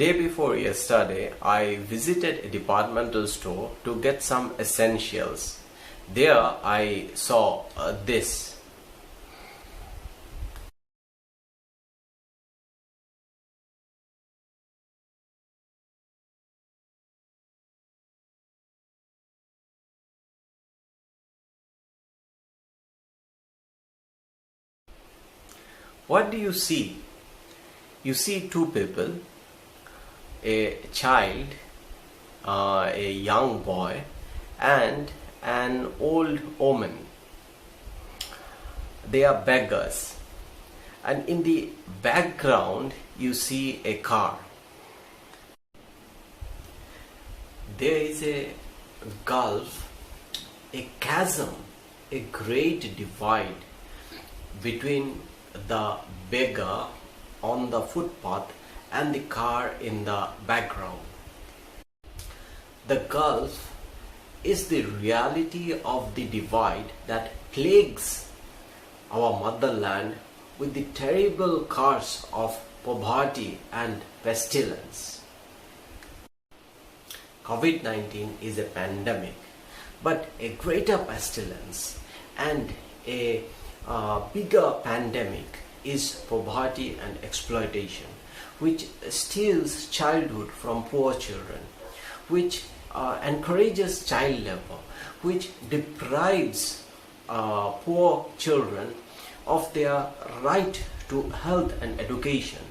Day before yesterday, I visited a departmental store to get some essentials. There I saw this. What do you see? You see two people, a child, a young boy, and an old woman. They are beggars, and in the background you see a car. There is a gulf, a chasm, a great divide between the beggar on the footpath and the car in the background. The gulf is the reality of the divide that plagues our motherland with the terrible curse of poverty and pestilence. COVID-19 is a pandemic, but a greater pestilence and a bigger pandemic is poverty and exploitation, which steals childhood from poor children, which encourages child labor, which deprives poor children of their right to health and education,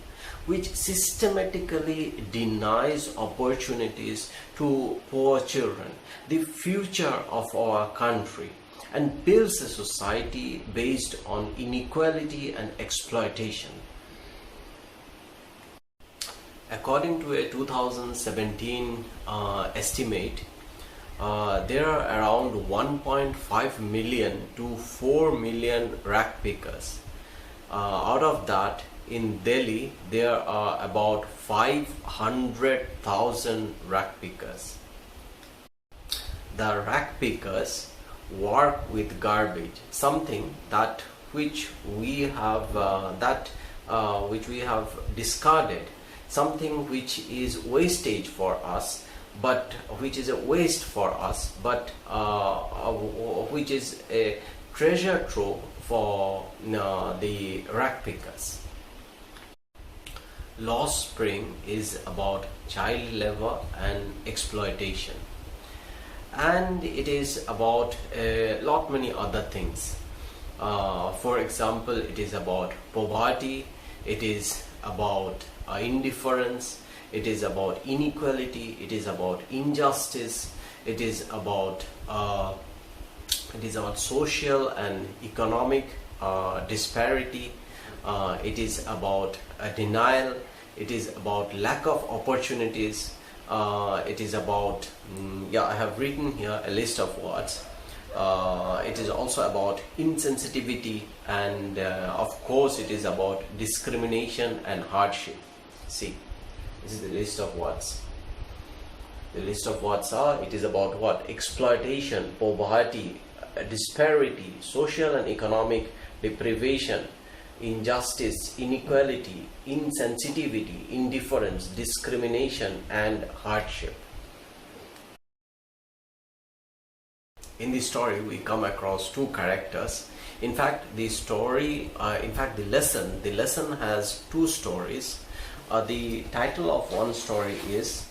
which systematically denies opportunities to poor children, the future of our country, and builds a society based on inequality and exploitation. According to a 2017 estimate, there are around 1.5 million to 4 million rag pickers. Out of that, in Delhi, there are about 500,000 rag pickers. The rag pickers work with garbage, something that which we have discarded, something which is wastage for us, but which is a waste for us, but which is a treasure trove for the rag pickers. Lost Spring is about child labor and exploitation, and it is about a lot many other things. For example, it is about poverty, it is about indifference, it is about inequality, it is about injustice, it is about social and economic disparity, it is about denial, it is about lack of opportunities, it is about I have written here a list of words. It is also about insensitivity, and of course it is about discrimination and hardship. See, this is the list of words. The list of words are, it is about what? Exploitation, poverty, disparity, social and economic deprivation, injustice, inequality, insensitivity, indifference, discrimination and hardship. In the story we come across two characters. In fact, the lesson has two stories. The title of one story is,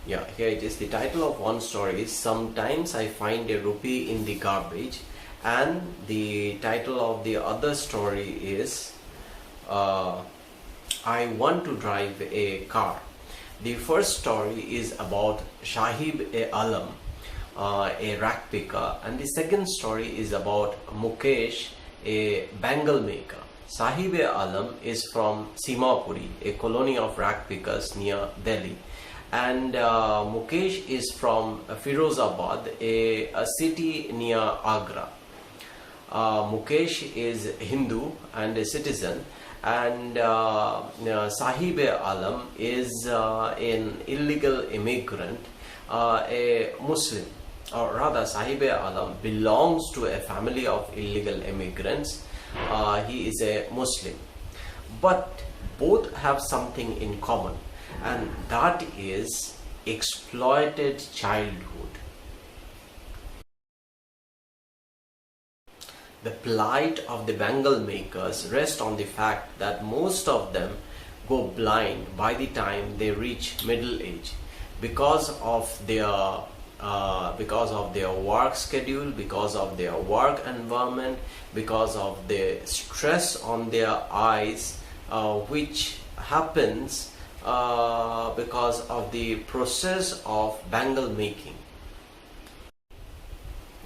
here it is. The title of one story is Sometimes I Find a Rupee in the Garbage, and the title of the other story is I Want to Drive a Car. The first story is about Shahib-e-Alam, a rag picker, and the second story is about Mukesh, a bangle maker. Sahib-e-Alam is from Simapuri, a colony of rag pickers near Delhi, and Mukesh is from Firozabad, a city near Agra. Mukesh is Hindu and a citizen, and Sahib-e-Alam is an illegal immigrant, a Muslim, or rather Sahib-e-Alam belongs to a family of illegal immigrants. He is a Muslim, but both have something in common, and that is exploited childhood. The plight of the bangle makers rests on the fact that most of them go blind by the time they reach middle age because of their work schedule, because of their work environment, because of the stress on their eyes, which happens because of the process of bangle making.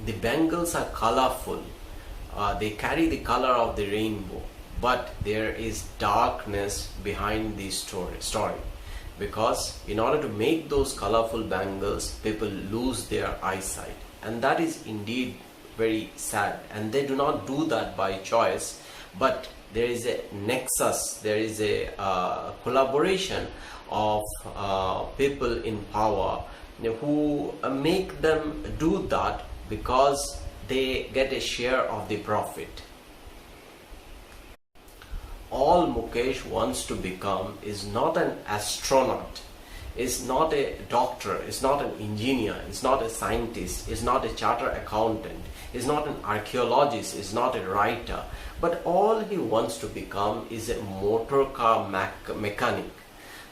The bangles are colorful. They carry the color of the rainbow, but there is darkness behind the story, because in order to make those colorful bangles, people lose their eyesight, and that is indeed very sad. And they do not do that by choice, but there is a nexus, there is a collaboration of people in power who make them do that because they get a share of the profit. All Mukesh wants to become is not an astronaut, is not a doctor, is not an engineer, is not a scientist, is not a chartered accountant, is not an archaeologist, is not a writer, but all he wants to become is a motor car mechanic.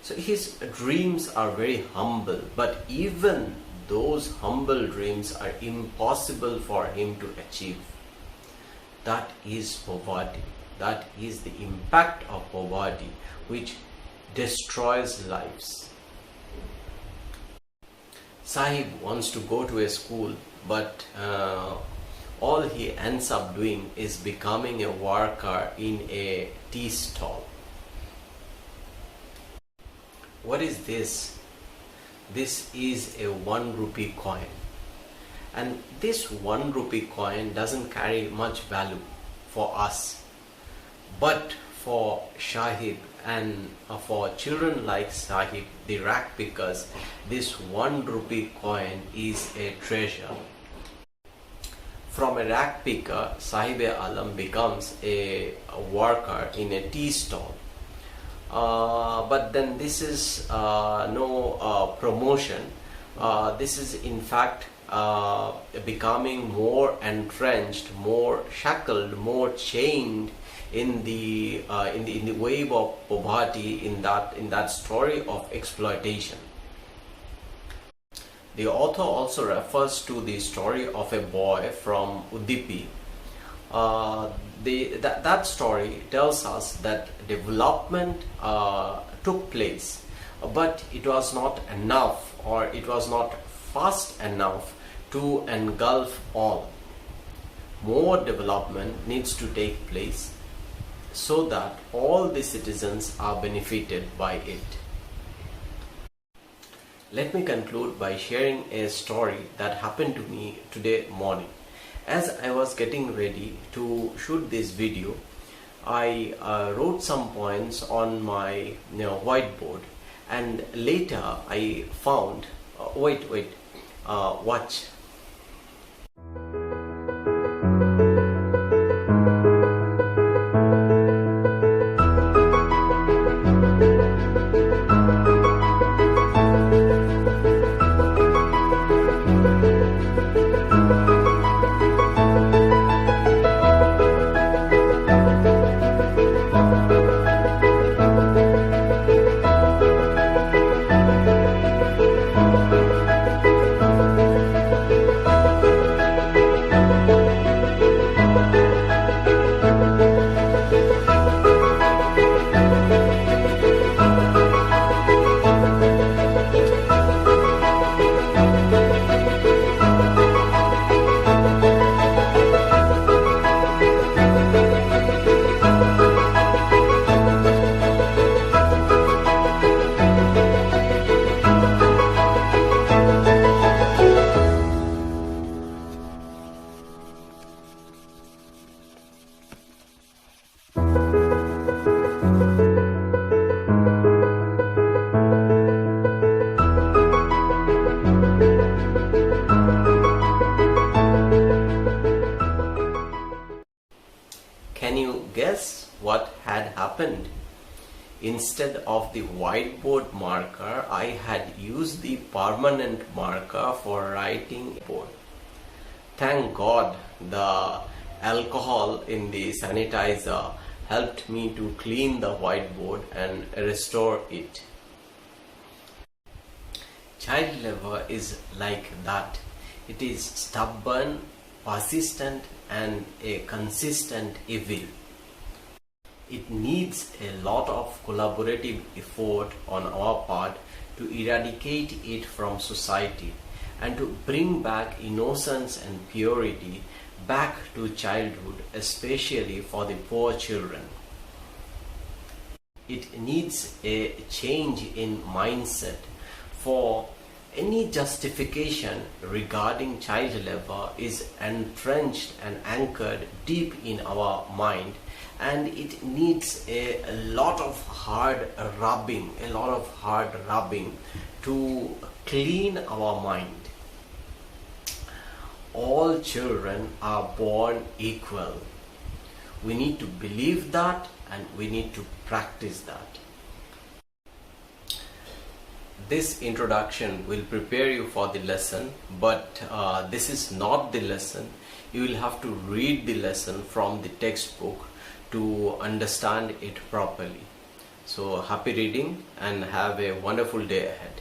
So his dreams are very humble, but even those humble dreams are impossible for him to achieve. That is poverty. That is the impact of poverty, which destroys lives. Sahib wants to go to a school, but all he ends up doing is becoming a worker in a tea stall. What is this? This is a 1 rupee coin, and this 1 rupee coin doesn't carry much value for us, but for Sahib and for children like Sahib, the rack pickers, this 1 rupee coin is a treasure. From a rack picker, Sahib-e-Alam becomes a worker in a tea stall. But then this is no promotion. This is in fact becoming more entrenched, more shackled, more chained in the wave of poverty, in that story of exploitation. The author also refers to the story of a boy from Udupi. That story tells us that development took place, but it was not enough, or it was not fast enough to engulf all. More development needs to take place so that all the citizens are benefited by it. Let me conclude by sharing a story that happened to me today morning. As I was getting ready to shoot this video, I wrote some points on my whiteboard, and later I found watch. Instead of the whiteboard marker, I had used the permanent marker for writing board. Thank God the alcohol in the sanitizer helped me to clean the whiteboard and restore it. Child labor is like that. It is stubborn, persistent, and a consistent evil. It needs a lot of collaborative effort on our part to eradicate it from society and to bring back innocence and purity back to childhood, especially for the poor children. It needs a change in mindset, for any justification regarding child labor is entrenched and anchored deep in our mind, and it needs a lot of hard rubbing to clean our mind. All children are born equal. We need to believe that, and we need to practice that. This introduction will prepare you for the lesson, but this is not the lesson. You will have to read the lesson from the textbook to understand it properly. So happy reading and have a wonderful day ahead.